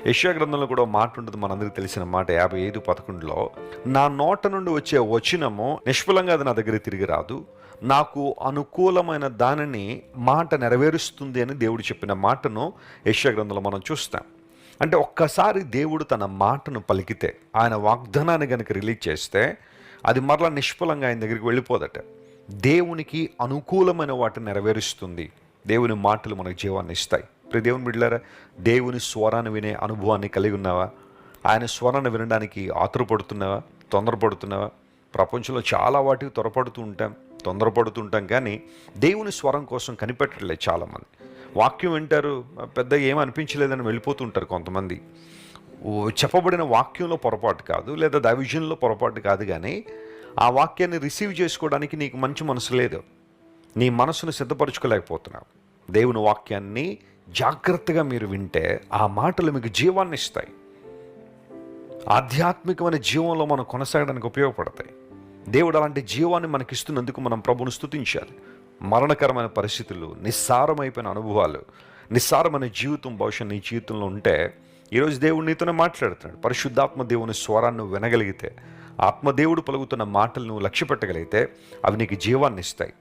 యెషయా గ్రంథంలో కూడా ఒక మాట ఉంటుంది, మనందరికీ తెలిసిన మాట 55:11. నా నోట నుండి వచ్చే వచనము నిష్ఫలంగా అది నా దగ్గర తిరిగి రాదు, నాకు అనుకూలమైన దానిని మాట నెరవేరుస్తుంది అని దేవుడు చెప్పిన మాటను యెషయా గ్రంథంలో మనం చూస్తాం. అంటే ఒక్కసారి దేవుడు తన మాటను పలికితే, ఆయన వాగ్దానాన్ని కనుక రిలీజ్ చేస్తే అది మరలా నిష్ఫలంగా ఆయన దగ్గరికి వెళ్ళిపోదట. దేవునికి అనుకూలమైన వాటిని నెరవేరుస్తుంది. దేవుని మాటలు మనకు జీవాన్ని ఇస్తాయి. ప్రియ దేవుని బిడ్డలారా, దేవుని స్వరాన్ని వినే అనుభవాన్ని కలిగి ఉన్నావా? ఆయన స్వరాన్ని వినడానికి ఆతురపడుతున్నావా? తొందరపడుతున్నావా? ప్రపంచంలో చాలా వాటికి తొందరపడుతూ ఉంటాం, కానీ దేవుని స్వరం కోసం కనిపెట్టట్లేదు చాలామంది. వాక్యం వింటారు, పెద్ద ఏం అనిపించలేదని వెళ్ళిపోతుంటారు కొంతమంది. చెప్పబడిన వాక్యంలో పొరపాటు కాదు, లేదా దైవజనంలో పొరపాటు కాదు, కానీ ఆ వాక్యాన్ని రిసీవ్ చేసుకోవడానికి నీకు మంచి మనసు లేదు. నీ మనసును సిద్ధపరచుకోలేకపోతున్నావు. దేవుని వాక్యాన్ని జాగ్రత్తగా మీరు వింటే ఆ మాటలు మీకు జీవాన్ని ఇస్తాయి. ఆధ్యాత్మికమైన జీవంలో మనం కొనసాగడానికి ఉపయోగపడతాయి. దేవుడు అలాంటి జీవాన్ని మనకిస్తున్నందుకు మనం ప్రభువును స్తుతించాలి. మరణకరమైన పరిస్థితులు, నిస్సారమైపోయిన అనుభవాలు, నిస్సారమైన జీవితం బహుశా నీ జీవితంలో ఉంటే ఈరోజు దేవుడు నీతోనే మాట్లాడుతున్నాడు. పరిశుద్ధాత్మ దేవుని స్వరాన్ని వినగలిగితే, ఆత్మదేవుడు పలుకుతున్న మాటలు నువ్వు లక్ష్య పెట్టగలిగితే అవి నీకు జీవాన్ని ఇస్తాయి.